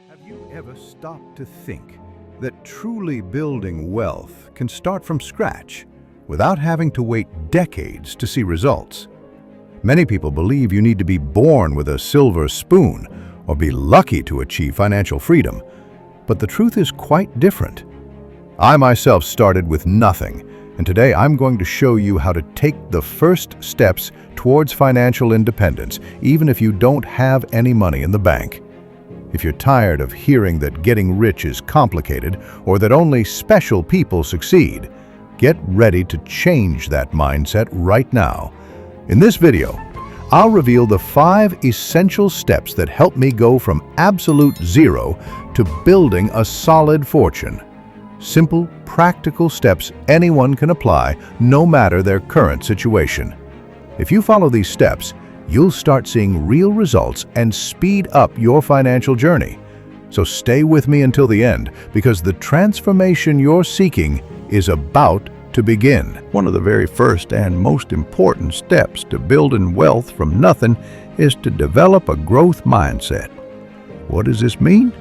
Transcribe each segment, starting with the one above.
Have you ever stopped to think that truly building wealth can start from scratch without having to wait decades to see results? Many people believe you need to be born with a silver spoon or be lucky to achieve financial freedom, but the truth is quite different. I myself started with nothing, and today I'm going to show you how to take the first steps towards financial independence, even if you don't have any money in the bank. If you're tired of hearing that getting rich is complicated or that only special people succeed, get ready to change that mindset right now. In this video, I'll reveal the 5 essential steps that help me go from absolute zero to building a solid fortune. Simple, practical steps anyone can apply, no matter their current situation. If you follow these steps, you'll start seeing real results and speed up your financial journey. So stay with me until the end, because the transformation you're seeking is about to begin. One of the very first and most important steps to building wealth from nothing is to develop a growth mindset. What does this mean?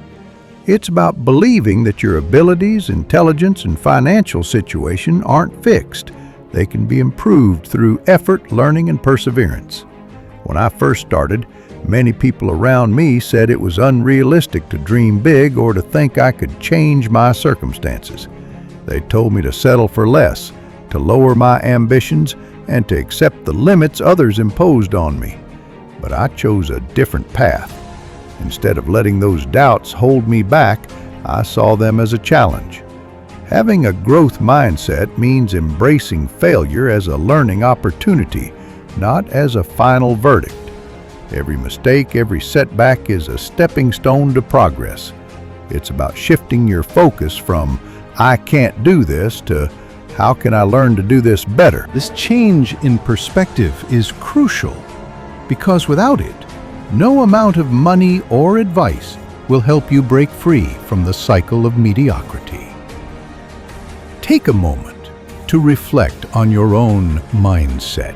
It's about believing that your abilities, intelligence, and financial situation aren't fixed. They can be improved through effort, learning, and perseverance. When I first started, many people around me said it was unrealistic to dream big or to think I could change my circumstances. They told me to settle for less, to lower my ambitions, and to accept the limits others imposed on me. But I chose a different path. Instead of letting those doubts hold me back, I saw them as a challenge. Having a growth mindset means embracing failure as a learning opportunity, not as a final verdict. Every mistake, every setback is a stepping stone to progress. It's about shifting your focus from "I can't do this" to "How can I learn to do this better?" This change in perspective is crucial, because without it, no amount of money or advice will help you break free from the cycle of mediocrity. Take a moment to reflect on your own mindset.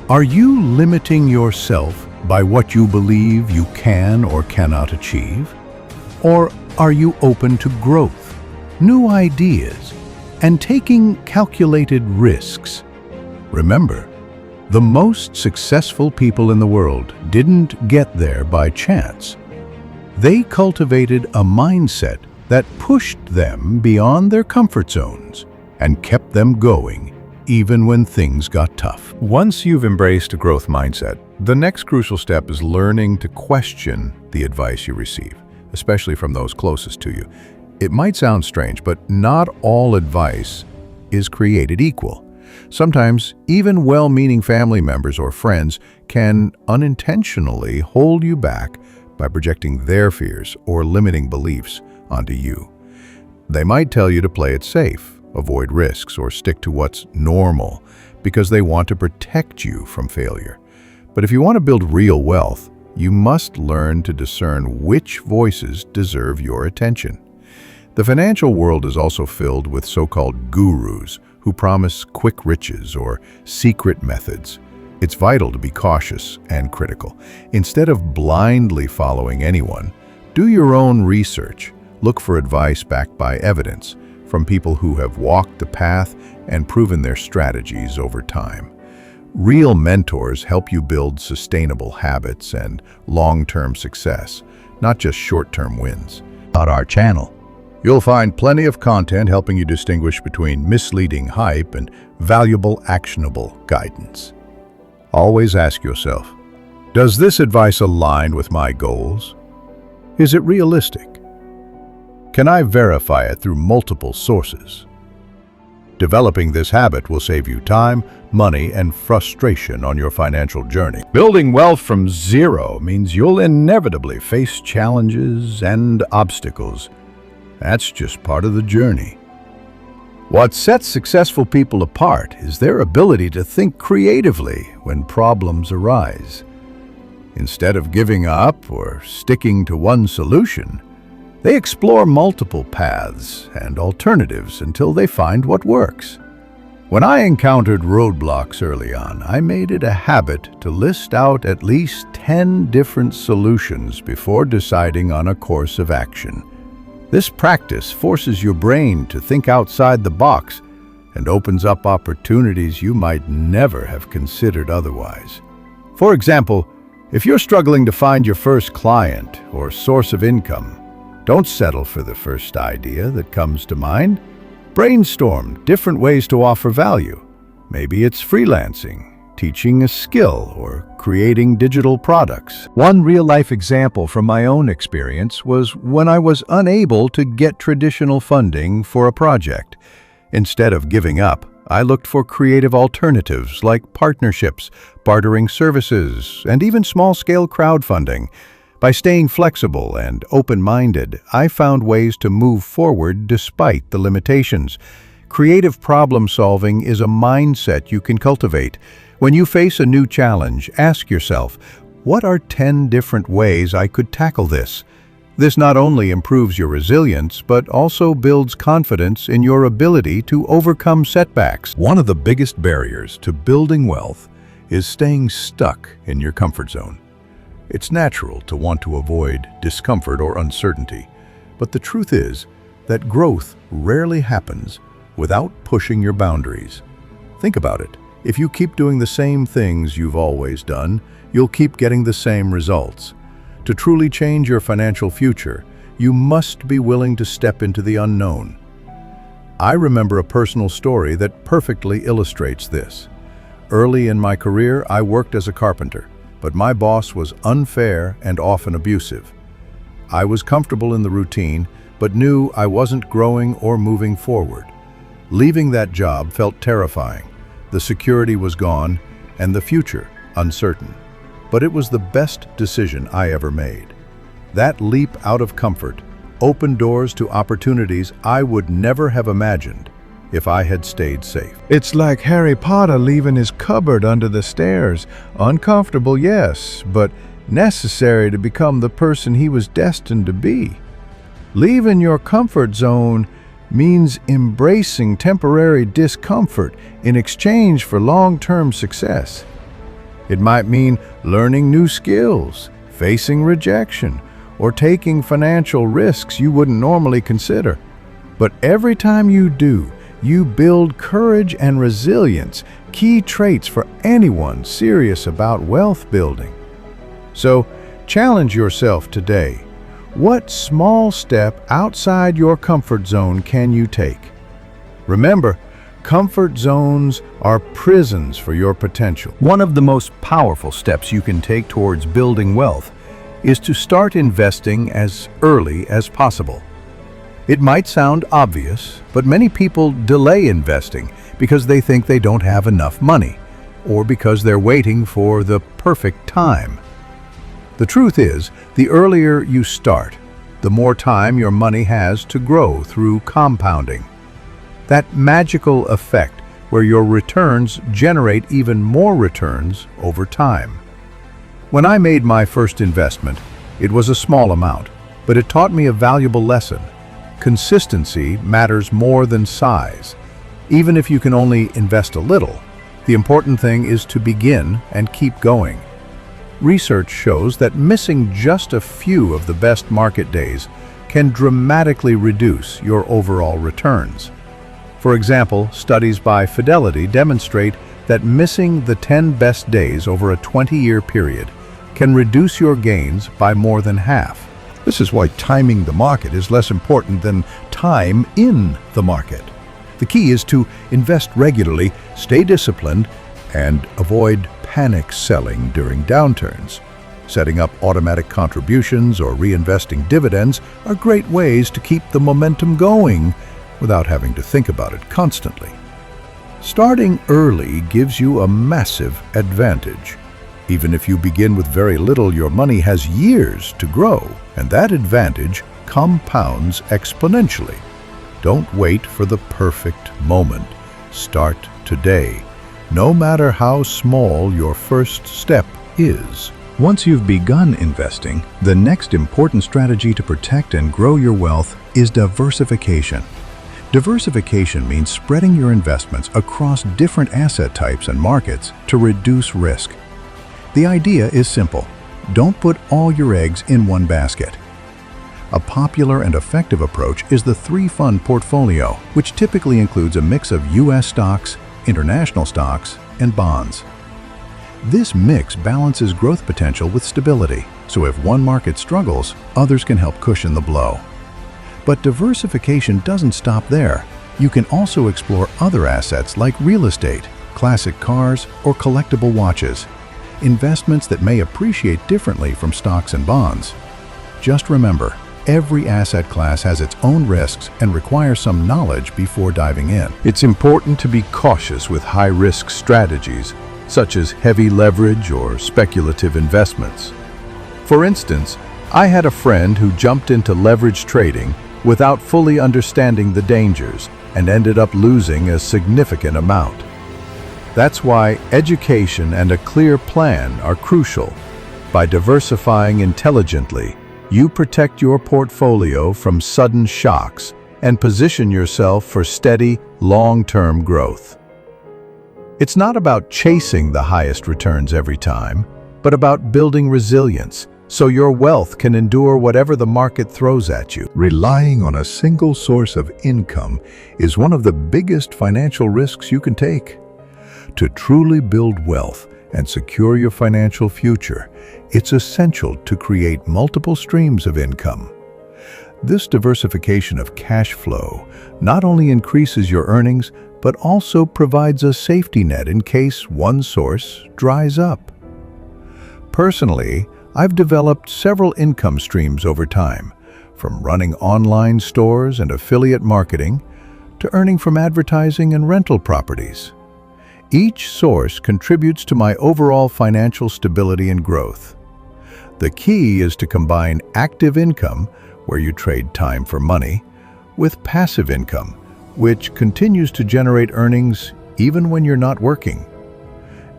Are you limiting yourself by what you believe you can or cannot achieve? Or are you open to growth, new ideas, and taking calculated risks? Remember, the most successful people in the world didn't get there by chance. They cultivated a mindset that pushed them beyond their comfort zones and kept them going even when things got tough. Once you've embraced a growth mindset, the next crucial step is learning to question the advice you receive, especially from those closest to you. It might sound strange, but not all advice is created equal. Sometimes, even well-meaning family members or friends can unintentionally hold you back by projecting their fears or limiting beliefs onto you. They might tell you to play it safe, avoid risks, or stick to what's normal because they want to protect you from failure. But if you want to build real wealth, you must learn to discern which voices deserve your attention. The financial world is also filled with so-called gurus who promise quick riches or secret methods. It's vital to be cautious and critical. Instead of blindly following anyone, do your own research. Look for advice backed by evidence from people who have walked the path and proven their strategies over time. Real mentors help you build sustainable habits and long-term success, not just short-term wins. On our channel, you'll find plenty of content helping you distinguish between misleading hype and valuable, actionable guidance. Always ask yourself, does this advice align with my goals? Is it realistic? Can I verify it through multiple sources? Developing this habit will save you time, money, and frustration on your financial journey. Building wealth from zero means you'll inevitably face challenges and obstacles. That's just part of the journey. What sets successful people apart is their ability to think creatively when problems arise. Instead of giving up or sticking to one solution, they explore multiple paths and alternatives until they find what works. When I encountered roadblocks early on, I made it a habit to list out at least 10 different solutions before deciding on a course of action. This practice forces your brain to think outside the box and opens up opportunities you might never have considered otherwise. For example, if you're struggling to find your first client or source of income, don't settle for the first idea that comes to mind. Brainstorm different ways to offer value. Maybe it's freelancing, teaching a skill, or creating digital products. One real-life example from my own experience was when I was unable to get traditional funding for a project. Instead of giving up, I looked for creative alternatives like partnerships, bartering services, and even small-scale crowdfunding. By staying flexible and open-minded, I found ways to move forward despite the limitations. Creative problem-solving is a mindset you can cultivate. When you face a new challenge, ask yourself, what are 10 different ways I could tackle this? This not only improves your resilience, but also builds confidence in your ability to overcome setbacks. One of the biggest barriers to building wealth is staying stuck in your comfort zone. It's natural to want to avoid discomfort or uncertainty, but the truth is that growth rarely happens without pushing your boundaries. Think about it. If you keep doing the same things you've always done, you'll keep getting the same results. To truly change your financial future, you must be willing to step into the unknown. I remember a personal story that perfectly illustrates this. Early in my career, I worked as a carpenter, but my boss was unfair and often abusive. I was comfortable in the routine, but knew I wasn't growing or moving forward. Leaving that job felt terrifying. The security was gone, and the future uncertain. But it was the best decision I ever made. That leap out of comfort opened doors to opportunities I would never have imagined if I had stayed safe. It's like Harry Potter leaving his cupboard under the stairs. Uncomfortable, yes, but necessary to become the person he was destined to be. Leaving your comfort zone means embracing temporary discomfort in exchange for long-term success. It might mean learning new skills, facing rejection, or taking financial risks you wouldn't normally consider. But every time you do, you build courage and resilience, key traits for anyone serious about wealth building. So, challenge yourself today. What small step outside your comfort zone can you take? Remember, comfort zones are prisons for your potential. One of the most powerful steps you can take towards building wealth is to start investing as early as possible. It might sound obvious, but many people delay investing because they think they don't have enough money, or because they're waiting for the perfect time. The truth is, the earlier you start, the more time your money has to grow through compounding. That magical effect where your returns generate even more returns over time. When I made my first investment, it was a small amount, but it taught me a valuable lesson. Consistency matters more than size. Even if you can only invest a little, the important thing is to begin and keep going. Research shows that missing just a few of the best market days can dramatically reduce your overall returns. For example, studies by Fidelity demonstrate that missing the 10 best days over a 20-year period can reduce your gains by more than half. This is why timing the market is less important than time in the market. The key is to invest regularly, stay disciplined, and avoid panic selling during downturns. Setting up automatic contributions or reinvesting dividends are great ways to keep the momentum going without having to think about it constantly. Starting early gives you a massive advantage. Even if you begin with very little, your money has years to grow, and that advantage compounds exponentially. Don't wait for the perfect moment. Start today, no matter how small your first step is. Once you've begun investing, the next important strategy to protect and grow your wealth is diversification. Diversification means spreading your investments across different asset types and markets to reduce risk. The idea is simple. Don't put all your eggs in one basket. A popular and effective approach is the three-fund portfolio, which typically includes a mix of U.S. stocks, international stocks, and bonds. This mix balances growth potential with stability, so if one market struggles, others can help cushion the blow. But diversification doesn't stop there. You can also explore other assets like real estate, classic cars, or collectible watches, investments that may appreciate differently from stocks and bonds. Just remember, every asset class has its own risks and requires some knowledge before diving in. It's important to be cautious with high-risk strategies, such as heavy leverage or speculative investments. For instance, I had a friend who jumped into leverage trading without fully understanding the dangers and ended up losing a significant amount. That's why education and a clear plan are crucial. By diversifying intelligently, you protect your portfolio from sudden shocks and position yourself for steady, long-term growth. It's not about chasing the highest returns every time, but about building resilience so your wealth can endure whatever the market throws at you. Relying on a single source of income is one of the biggest financial risks you can take. To truly build wealth and secure your financial future, it's essential to create multiple streams of income. This diversification of cash flow not only increases your earnings, but also provides a safety net in case one source dries up. Personally, I've developed several income streams over time, from running online stores and affiliate marketing to earning from advertising and rental properties. Each source contributes to my overall financial stability and growth. The key is to combine active income, where you trade time for money, with passive income, which continues to generate earnings even when you're not working.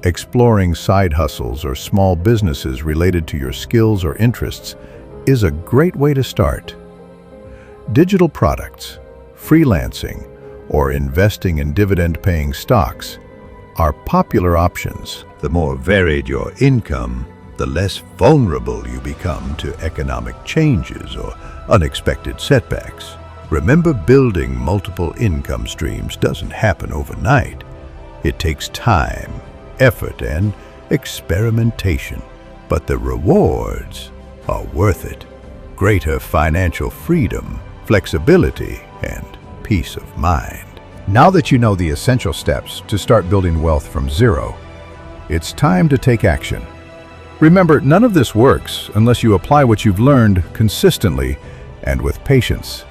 Exploring side hustles or small businesses related to your skills or interests is a great way to start. Digital products, freelancing, or investing in dividend-paying stocks are popular options. The more varied your income, the less vulnerable you become to economic changes or unexpected setbacks. Remember, building multiple income streams doesn't happen overnight. It takes time, effort, and experimentation, but the rewards are worth it. Greater financial freedom, flexibility, and peace of mind. Now that you know the essential steps to start building wealth from zero, it's time to take action. Remember, none of this works unless you apply what you've learned consistently and with patience.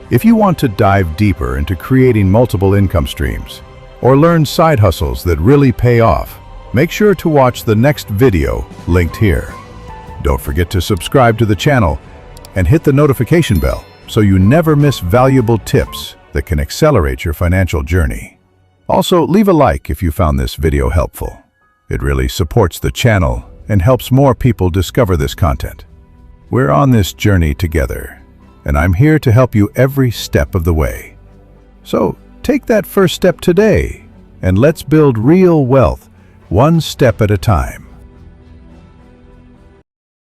If you want to dive deeper into creating multiple income streams or learn side hustles that really pay off, make sure to watch the next video linked here. Don't forget to subscribe to the channel and hit the notification bell so you never miss valuable tips that can accelerate your financial journey. Also, leave a like if you found this video helpful. It really supports the channel and helps more people discover this content. We're on this journey together, and I'm here to help you every step of the way. So, take that first step today, and let's build real wealth, one step at a time.